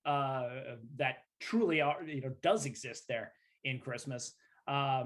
that truly are, does exist there in Christmas. So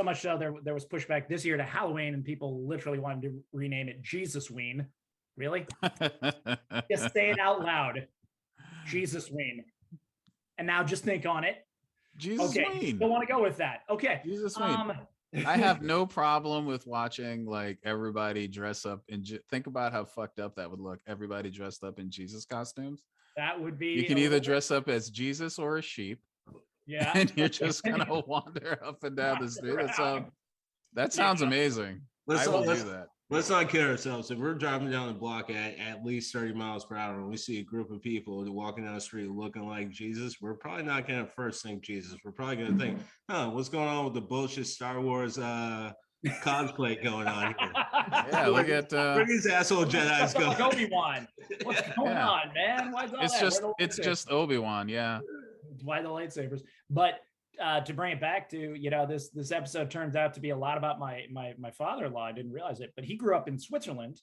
much so there was pushback this year to Halloween, and people literally wanted to rename it Jesus Ween. Really? Just say it out loud. Jesus Ween. And now just think on it. Jesus Ween. Don't want to go with that. Okay. Jesus Ween. I have no problem with watching like everybody dress up and think about how fucked up that would look. Everybody dressed up in Jesus costumes. That would be. You can either dress up as Jesus or a sheep. Yeah. And you're just gonna wander up and down the street. That sounds amazing. I will do that. Let's not kid ourselves. If we're driving down the block at least 30 miles per hour and we see a group of people walking down the street looking like Jesus, we're probably not going to first think Jesus. We're probably going to think, what's going on with the bullshit Star Wars cosplay going on here? Yeah, look at where these asshole Jedi's going. Obi-Wan. What's going on, man? Why's all it's just Obi-Wan, yeah. Why the lightsabers? But to bring it back to, this episode turns out to be a lot about my father-in-law. I didn't realize it, but he grew up in Switzerland,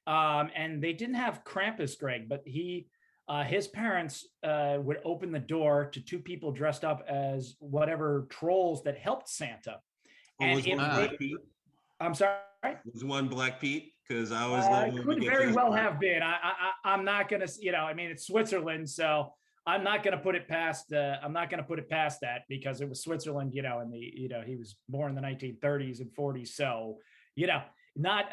and they didn't have Krampus, Greg, but his parents would open the door to two people dressed up as whatever trolls that helped Santa. And I'm sorry. Was one Black Pete? Because I always could very well have been. I'm not gonna, it's Switzerland, so I'm not going to put it past. I'm not going to put it past that, because it was Switzerland, and he was born in the 1930s and 40s. So, not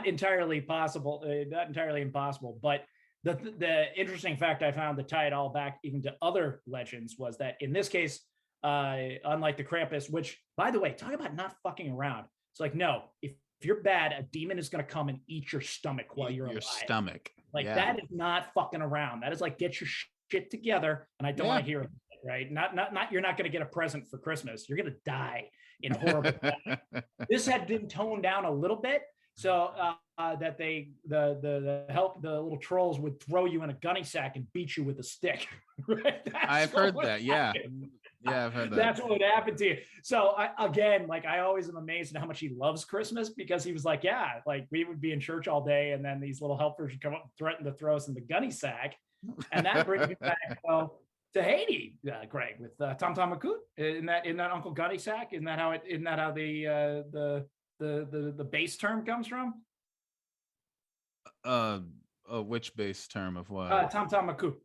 entirely possible, not entirely impossible. But the interesting fact I found to tie it all back even to other legends was that in this case, unlike the Krampus, which, by the way, talk about not fucking around. It's like, no, if you're bad, a demon is going to come and eat your stomach while you're alive. Your stomach. That is not fucking around. That is like, get your shit together, and I don't want to hear it, right? Not you're not going to get a present for Christmas. You're going to die in horrible death. This had been toned down a little bit, so that the little trolls would throw you in a gunny sack and beat you with a stick. Right? I've heard that. Yeah, I've heard that. That's what would happen to you. So I always am amazed at how much he loves Christmas, because he was like, we would be in church all day, and then these little helpers would come up and threaten to throw us in the gunny sack. And that brings me back to Haiti, Greg, with Tom Tom Makut in that Uncle Gunny sack. Isn't that how the base term comes from? Which base term of what? Tom Tom Makut.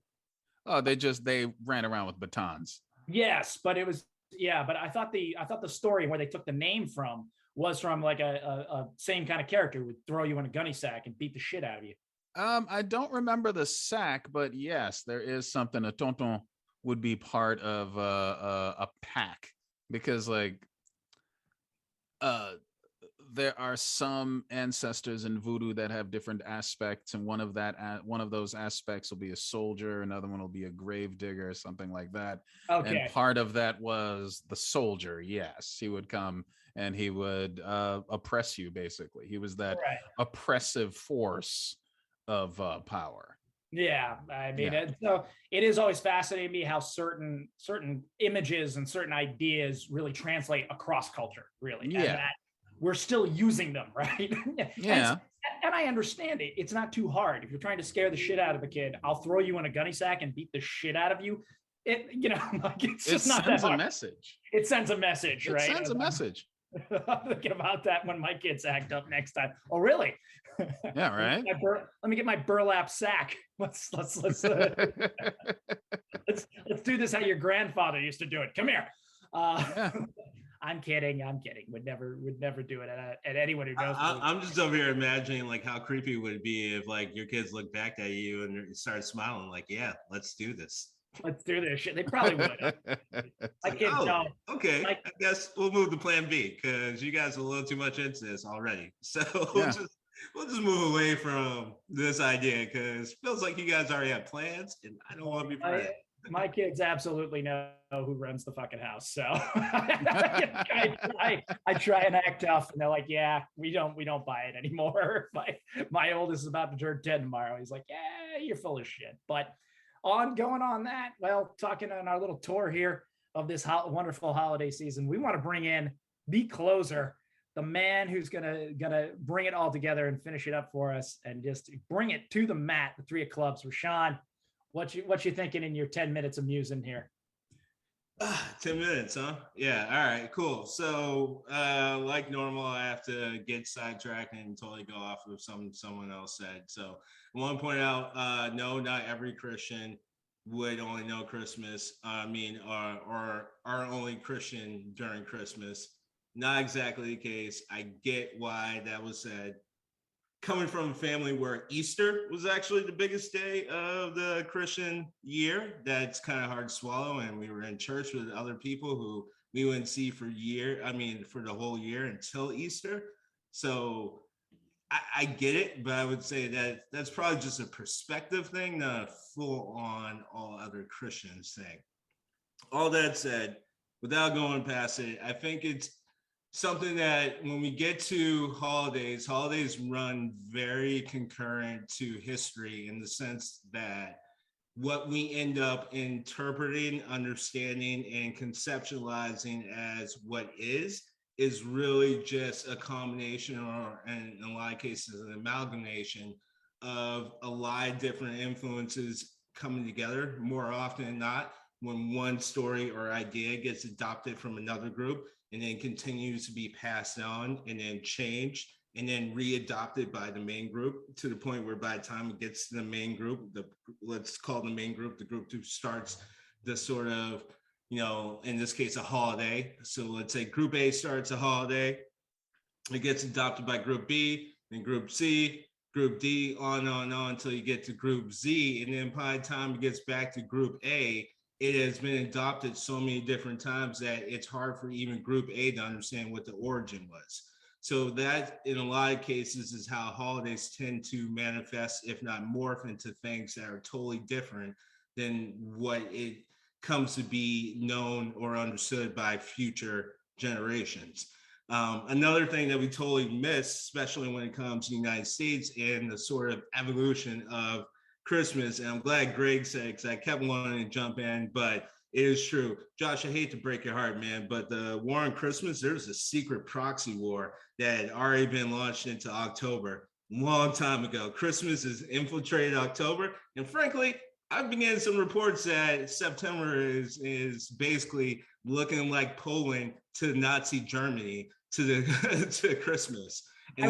Oh, they ran around with batons. Yes, but it was but I thought the story where they took the name from was from like a same kind of character who would throw you in a gunny sack and beat the shit out of you. I don't remember the sack, but yes, there is something. A tonton would be part of a pack, because there are some ancestors in voodoo that have different aspects, and one of those aspects will be a soldier, another one will be a grave digger, something like that. Okay. And part of that was the soldier. Yes, he would come and he would oppress you. Basically, he was that oppressive force of power. Yeah, I mean, so it is always fascinating me how certain images and certain ideas really translate across culture, really. Yeah. And that we're still using them, right? Yeah. And I understand it. It's not too hard. If you're trying to scare the shit out of a kid, I'll throw you in a gunny sack and beat the shit out of you. It's just not that hard. It sends a message. It sends a message, right? It sends a message. I'm thinking about that when my kids act up next time. Oh, really? Yeah, right. Let me get my burlap sack. Let's do this how your grandfather used to do it. Come here. I'm kidding. Would never do it at anyone who knows. I'm just over here imagining like how creepy would it be if like your kids look back at you and start smiling like, yeah, let's do this. Let's do this shit. They probably would. I can't tell. Okay, I guess we'll move to plan B because you guys are a little too much into this already. So we'll just move away from this idea because it feels like you guys already have plans and I don't want to be part of it. My kids absolutely know who runs the fucking house. So I try and act tough and they're like, yeah, we don't buy it anymore. My oldest is about to turn 10 tomorrow. He's like, yeah, you're full of shit. But going on that, talking on our little tour here of this wonderful holiday season, we want to bring in the closer, the man who's gonna bring it all together and finish it up for us and just bring it to the mat, the Three of Clubs. Rashawn, What you thinking in your 10 minutes of musing here? 10 minutes, huh? Yeah. All right, cool. So like normal, I have to get sidetracked and totally go off of something someone else said. So I want to point out, no, not every Christian would only know Christmas. Or are only Christian during Christmas. Not exactly the case. I get why that was said. Coming from a family where Easter was actually the biggest day of the Christian year, that's kind of hard to swallow. And we were in church with other people who we wouldn't see for for the whole year until Easter. So I get it, but I would say that that's probably just a perspective thing, not a full on all other Christians thing. All that said, without going past it, I think it's something that when we get to holidays run very concurrent to history in the sense that what we end up interpreting, understanding, and conceptualizing as what is really just a combination, or in a lot of cases, an amalgamation of a lot of different influences coming together. More often than not, when one story or idea gets adopted from another group and then continues to be passed on and then changed and then readopted by the main group, to the point where by the time it gets to the main group, let's call the main group, the group who starts the sort of, in this case, a holiday. So let's say group A starts a holiday, it gets adopted by group B, then group C, group D, on until you get to group Z. And then by the time it gets back to group A, it has been adopted so many different times that it's hard for even group A to understand what the origin was. So that, in a lot of cases, is how holidays tend to manifest, if not morph, into things that are totally different than what it comes to be known or understood by future generations. Another thing that we totally miss, especially when it comes to the United States and the sort of evolution of Christmas, and I'm glad Greg said, because I kept wanting to jump in, but it is true. Josh, I hate to break your heart, man, but the war on Christmas, there's a secret proxy war that had already been launched into October a long time ago. Christmas has infiltrated October, and frankly, I've been getting some reports that September is basically looking like Poland to Nazi Germany to Christmas. And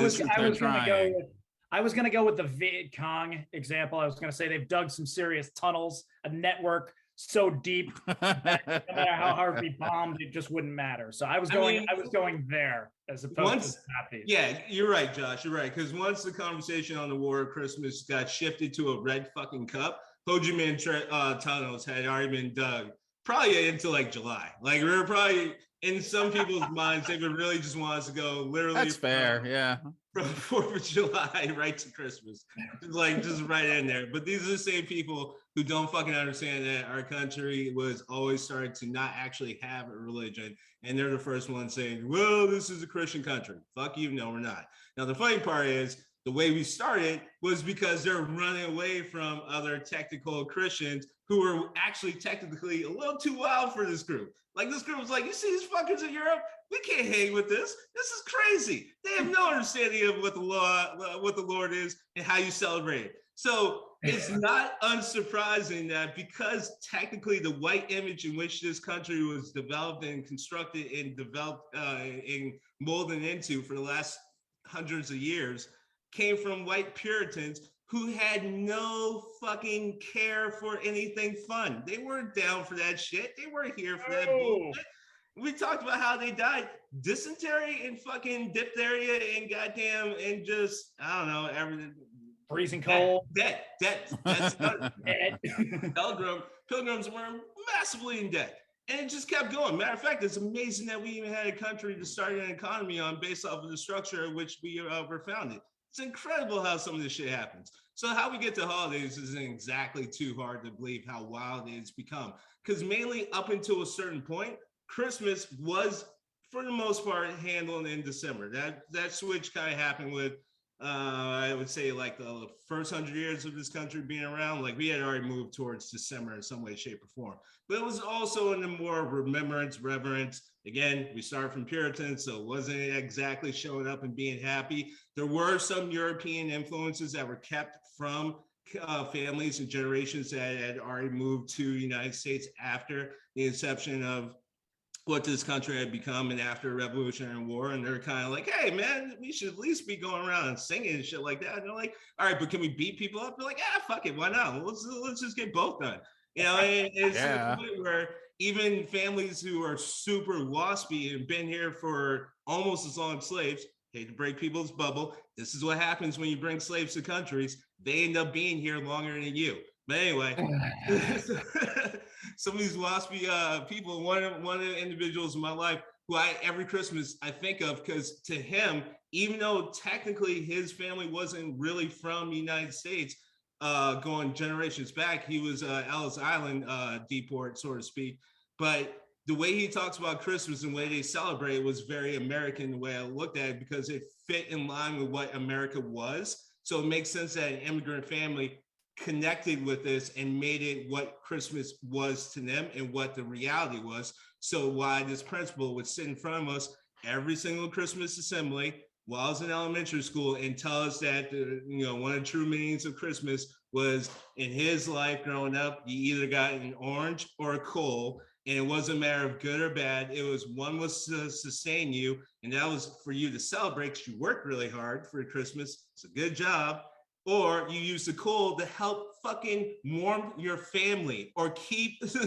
I was gonna go with the Viet Cong example. I was gonna say they've dug some serious tunnels, a network so deep that no matter how hard we bombed, it just wouldn't matter. So I was going there as opposed to happy. Yeah, you're right, Josh. You're right. Because once the conversation on the war of Christmas got shifted to a red fucking cup, Ho Chi Minh tunnels had already been dug probably into like July. Like we were probably, in some people's minds, they would really just want us to go literally. That's fair, yeah. From 4th of July right to Christmas, like just right in there. But these are the same people who don't fucking understand that our country was always starting to not actually have a religion. And they're the first ones saying, well, this is a Christian country. Fuck you, no, we're not. Now, the funny part is, the way we started was because they're running away from other technical Christians who were actually technically a little too wild for this group. Like this group was like, you see these fuckers in Europe? We can't hang with this. This is crazy. They have no understanding of what the Lord is and how you celebrate it. So it's not unsurprising that because technically the white image in which this country was developed and constructed and developed and molded into for the last hundreds of years came from white Puritans who had no fucking care for anything fun. They weren't down for that shit. They weren't here for that bullshit. We talked about how they died. Dysentery and fucking diphtheria and goddamn and just, I don't know, everything. Freezing cold. Debt. That's dead. Pilgrims were massively in debt. And it just kept going. Matter of fact, it's amazing that we even had a country to start an economy on based off of the structure in which we were founded. It's incredible how some of this shit happens. So how we get to holidays isn't exactly too hard to believe how wild it's become. Because mainly up until a certain point, Christmas was, for the most part, handled in December. That switch kind of happened with, I would say, like the first 100 years of this country being around. Like we had already moved towards December in some way, shape, or form. But it was also in the more remembrance, reverence. Again, we started from Puritans, so it wasn't exactly showing up and being happy. There were some European influences that were kept from families and generations that had already moved to the United States after the inception of what this country had become and after Revolutionary War. And they're kind of like, hey, man, we should at least be going around and singing and shit like that. And they're like, all right, but can we beat people up? They're like, fuck it, why not? Let's just get both done. You know, and it's a point where even families who are super waspy and been here for almost as long as slaves, hate to break people's bubble, this is what happens when you bring slaves to countries. They end up being here longer than you. But anyway, some of these waspy people, one of the individuals in my life who every Christmas I think of, because to him, even though technically his family wasn't really from the United States, going generations back, he was Ellis Island deport, so to speak. But the way he talks about Christmas and the way they celebrate was very American, the way I looked at it, because it fit in line with what America was. So it makes sense that an immigrant family connected with this and made it what Christmas was to them and what the reality was. So why this principal would sit in front of us every single Christmas assembly while I was in elementary school and tell us that one of the true meanings of Christmas was, in his life growing up, you either got an orange or a coal, and it wasn't a matter of good or bad. It was one was to sustain you, and that was for you to celebrate because you worked really hard for Christmas. It's a good job. Or you use the coal to help fucking warm your family or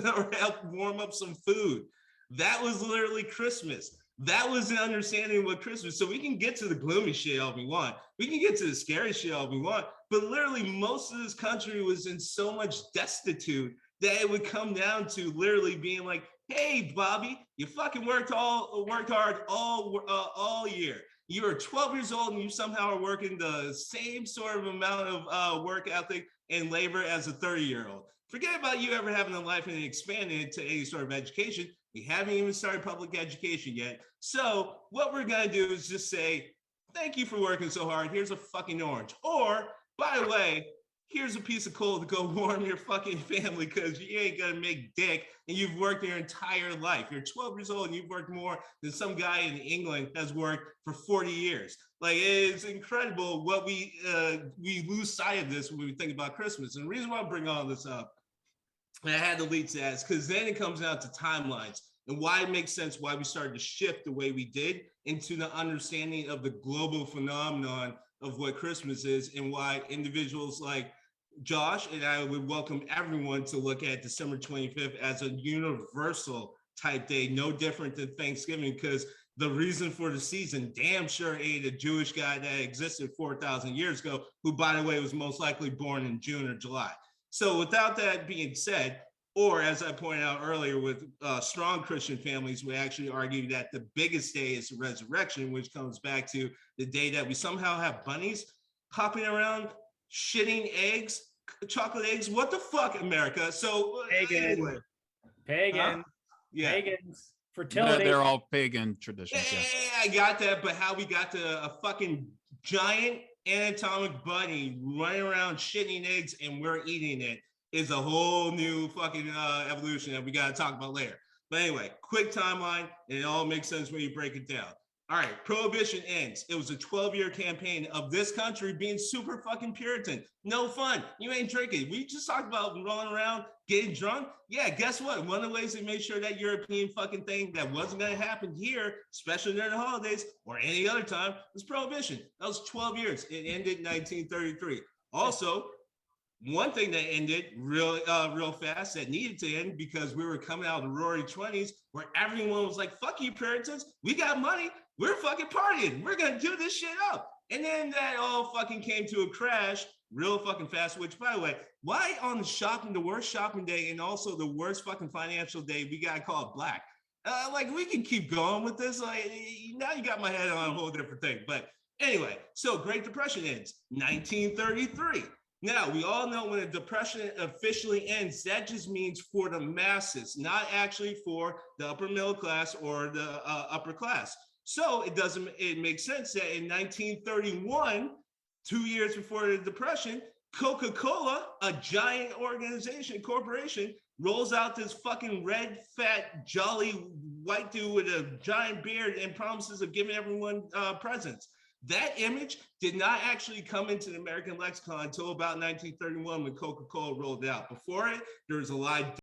or help warm up some food. That was literally Christmas. That was the understanding of what Christmas. So we can get to the gloomy shit all we want. We can get to the scary shit all we want. But literally most of this country was in so much destitute that it would come down to literally being like, hey, Bobby, you fucking worked hard all year. You're 12 years old and you somehow are working the same sort of amount of work ethic and labor as a 30-year-old. Forget about you ever having a life and expanding it to any sort of education. We haven't even started public education yet. So what we're going to do is just say, thank you for working so hard. Here's a fucking orange. Or, by the way, here's a piece of coal to go warm your fucking family because you ain't gonna make dick and you've worked your entire life. You're 12 years old and you've worked more than some guy in England has worked for 40 years. Like, it's incredible what we lose sight of this when we think about Christmas. And the reason why I bring all this up, and I had to lead to that, is because then it comes down to timelines and why it makes sense why we started to shift the way we did into the understanding of the global phenomenon of what Christmas is and why individuals like Josh and I would welcome everyone to look at December 25th as a universal type day, no different than Thanksgiving, because the reason for the season damn sure ain't a Jewish guy that existed 4,000 years ago, who, by the way, was most likely born in June or July. So without that being said, or as I pointed out earlier with strong Christian families, we actually argue that the biggest day is the resurrection, which comes back to the day that we somehow have bunnies hopping around, shitting eggs, chocolate eggs. What the fuck, America? So pagan, yeah, pagans, fertility. They're all pagan traditions. Yeah, Yes. I got that, but how we got to a fucking giant anatomic bunny running around shitting eggs and we're eating it is a whole new fucking evolution that we got to talk about later. But anyway, quick timeline, and it all makes sense when you break it down. All right, Prohibition ends. It was a 12-year campaign of this country being super fucking Puritan. No fun. You ain't drinking. We just talked about rolling around, getting drunk. Yeah, guess what? One of the ways to make sure that European fucking thing that wasn't going to happen here, especially during the holidays or any other time, was Prohibition. That was 12 years. It ended in 1933. Also, one thing that ended real fast that needed to end because we were coming out of the roaring 20s where everyone was like, fuck you, Puritans. We got money. We're fucking partying. We're going to do this shit up. And then that all fucking came to a crash real fucking fast, which, by the way, why on the worst shopping day and also the worst fucking financial day, we got to call it black? Like, we can keep going with this. Like, now you got my head on a whole different thing. But anyway, so Great Depression ends, 1933. Now, we all know when a depression officially ends, that just means for the masses, not actually for the upper middle class or the upper class. So it makes sense that in 1931, 2 years before the Depression, Coca-Cola, a giant corporation, rolls out this fucking red, fat, jolly white dude with a giant beard and promises of giving everyone presents. That image did not actually come into the American lexicon until about 1931 when Coca-Cola rolled it out. Before it, there was a lot of